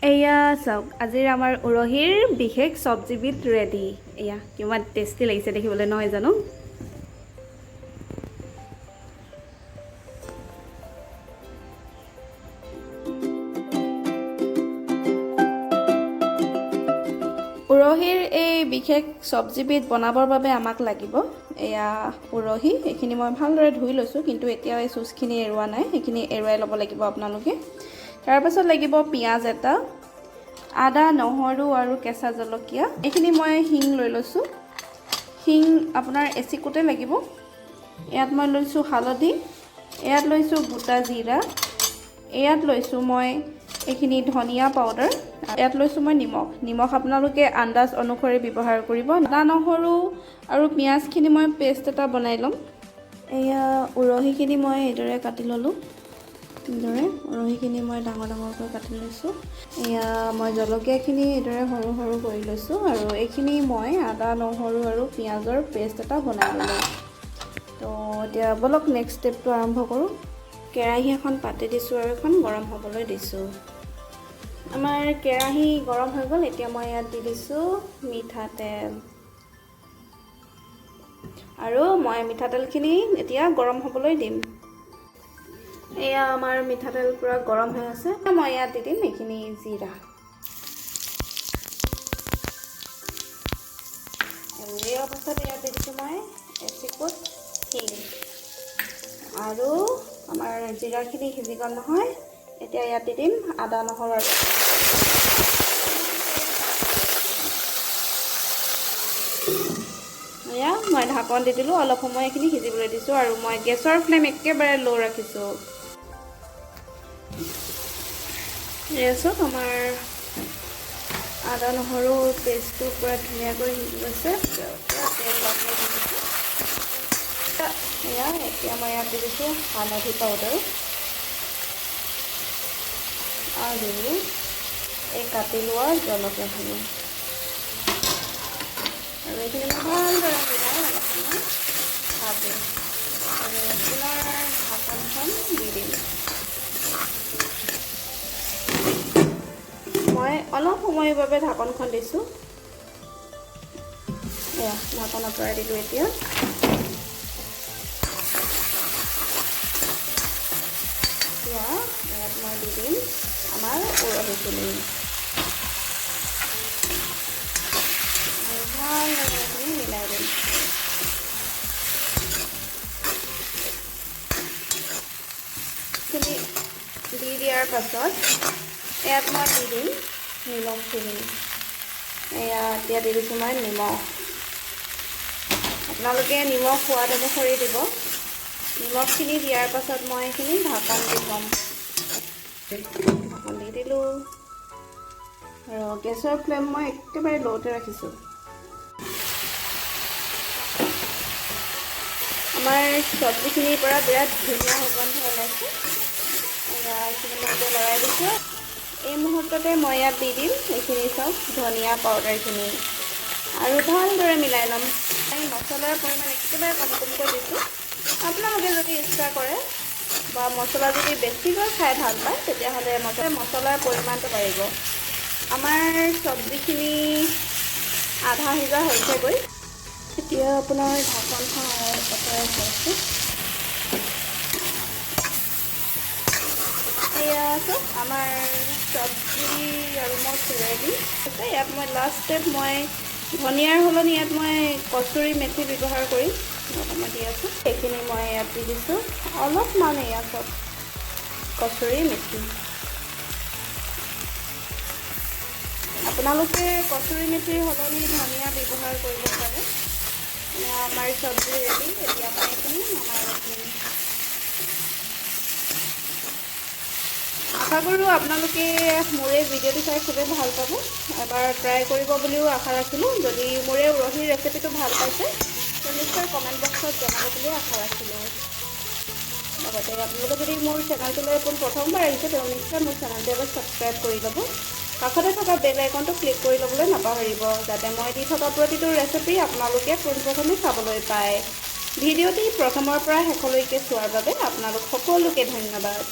এয়া চাওক আজিৰ আমাৰ উৰহীৰ বিশেষ চব্জিবিধ ৰেডি। এয়া কিমান টেষ্টি লাগিছে দেখিবলৈ নহয় জানো। উৰহীৰ এই বিশেষ চব্জিবিধ বনাবৰ বাবে আমাক লাগিব এয়া উৰহী। এইখিনি মই ভালদৰে ধুই লৈছোঁ, কিন্তু এতিয়াও এই চুচখিনি এৰুৱা নাই, সেইখিনি এৰুৱাই ল'ব লাগিব আপোনালোকে। তাৰপাছত লাগিব পিঁয়াজ এটা, আদা নহৰু আৰু কেঁচা জলকীয়া। এইখিনি মই হিং লৈ লৈছোঁ, হিং আপোনাৰ এচিকুটে লাগিব। ইয়াত মই লৈছোঁ হালধি, ইয়াত লৈছোঁ গোটা জিৰা, ইয়াত লৈছোঁ মই এইখিনি ধনিয়া পাউডাৰ, ইয়াত লৈছোঁ মই নিমখ আপোনালোকে আন্দাজ অনুসৰি ব্যৱহাৰ কৰিব। আদা নহৰু আৰু পিঁয়াজখিনি মই পেষ্ট এটা বনাই ল'ম। এয়া উৰহীখিনি মই এইদৰে কাটি ল'লোঁ। এইদৰে উৰহীখিনি মই ডাঙৰ ডাঙৰকৈ কাটি লৈছোঁ। এয়া মই জলকীয়াখিনি এইদৰে সৰু সৰু কৰি লৈছোঁ, আৰু এইখিনি মই আদা নহৰু আৰু পিঁয়াজৰ পেষ্ট এটা বনাই ল'লোঁ। তো এতিয়া বলক নেক্সট ষ্টেপটো আৰম্ভ কৰোঁ। কেৰাহী এখন পাতি দিছোঁ আৰু এখন গৰম হ'বলৈ দিছোঁ। আমাৰ কেৰাহী গৰম হৈ গ'ল। এতিয়া মই ইয়াত দি দিছোঁ মিঠাতেল, আৰু মই মিঠাতেলখিনি এতিয়া গৰম হ'বলৈ দিম। এয়া আমাৰ মিঠাতেল পূৰা গৰম হৈ আছে। মই ইয়াত দি দিম এইখিনি জিৰা, আৰু এই অৱস্থাত ইয়াত দি দিছোঁ মই এচিকুট হিং। আৰু আমাৰ জিৰাখিনি সিজি গ'ল নহয়, এতিয়া ইয়াত দি দিম আদা নহৰু আৰু এয়া মই ঢাকন দি দিলোঁ। অলপ সময় এইখিনি সিজিবলৈ দিছোঁ, আৰু মই গেছৰ ফ্লেম একেবাৰে ল' ৰাখিছোঁ। চাওক আমাৰ আদা নহৰু পেষ্টটো পূৰা ধুনীয়াকৈ সিজি গৈছে। এয়া এতিয়া মই ইয়াত দি দিছোঁ হালধি পাউডাৰ, আৰু এই কাটি লোৱা জলকীয়াখিনি, আৰু এইখিনি মই ভালদৰে মিলাই অলপ সময় ভাজোঁ, আৰু পুনৰ ঢাকনখন দি দিম। মই অলপ সময়ৰ বাবে ঢাকনখন দিছোঁ। এয়া ঢাকন আঁতৰাই দিলোঁ। এতিয়া ইয়াত মই দি দিম আমাৰ উৰহীখিনি, আৰু ভালদৰে এইখিনি মিলাই দিম। এইখিনি দি দিয়াৰ পাছত ইয়াত মই দি দিম নিমখখিনি। এয়া এতিয়া দি দিছোঁ মই নিমখ। আপোনালোকে নিমখ সোৱাদ অনুসৰি দিব। নিমখখিনি দিয়াৰ পাছত মই এইখিনি ঢাকন দি থ'ম। ঢাকন দি দিলোঁ, আৰু গেছৰ ফ্লেম মই একেবাৰে লওতে ৰাখিছোঁ। আমাৰ চব্জিখিনিৰ পৰা বিৰাট ধুনীয়া সুগন্ধ ওলাইছে। এইখিনি মই এতিয়া লৰাই দিছোঁ। এই মুহূৰ্ততে মই ইয়াত দি দিম এইখিনি চাওক ধনিয়া পাউডাৰখিনি, আৰু ভালদৰে মিলাই ল'ম। এই মছলাৰ পৰিমাণ একেবাৰে কম কমকৈ দিছোঁ। আপোনালোকে যদি ইচ্ছা কৰে বা মছলা যদি বেছিকৈ খাই ভাল পায়, তেতিয়াহ'লে মছলাৰ পৰিমাণটো বাঢ়িব। আমাৰ চব্জিখিনি আধা সিজা হৈছেগৈ। এতিয়া আপোনাৰ ঢাকনখন আঁতৰাই থৈছোঁ। এয়া চাওক আমাৰ চব্জি অলমষ্ট ৰেডি। ইয়াত মই লাষ্ট ষ্টেপ মই ধনিয়াৰ সলনি ইয়াত মই কচুৰি মেথি ব্যৱহাৰ কৰিম। অকণমান দি আছোঁ। এইখিনি মই ইয়াত দি দিছোঁ অলপমান। এয়া চাওক কচুৰি মেথি। আপোনালোকে কচুৰি মেথিৰ সলনি ধনিয়া ব্যৱহাৰ কৰিব পাৰে। আমাৰ চব্জি ৰেডি। এতিয়া মই এইখিনি নমাই ৰাখিম। আশা কৰোঁ আপোনালোকে মোৰ এই ভিডিঅ'টো চাই খুবেই ভাল পাব। এবাৰ ট্ৰাই কৰিব বুলিও আশা ৰাখিলোঁ। যদি মোৰ এই উৰহীৰ ৰেচিপিটো ভাল পাইছে, তো নিশ্চয় কমেণ্ট বক্সত জনাব বুলিও আশা ৰাখিলোঁ। লগতে আপোনালোকে যদি মোৰ চেনেলটোলৈ প্ৰথমবাৰ আহিছে, তেওঁ নিশ্চয় মোৰ চেনেলটো এবাৰ ছাবস্ক্ৰাইব কৰি ল'ব। কাষতে থকা বেল আইকনটো ক্লিক কৰি ল'বলৈ নাপাহৰিব, যাতে মই দি থকা প্ৰতিটো ৰেচিপি আপোনালোকে পোনপ্ৰথমে চাবলৈ পায়। ভিডিঅ'টি প্ৰথমৰ পৰা শেষলৈকে চোৱাৰ বাবে আপোনালোক সকলোকে ধন্যবাদ।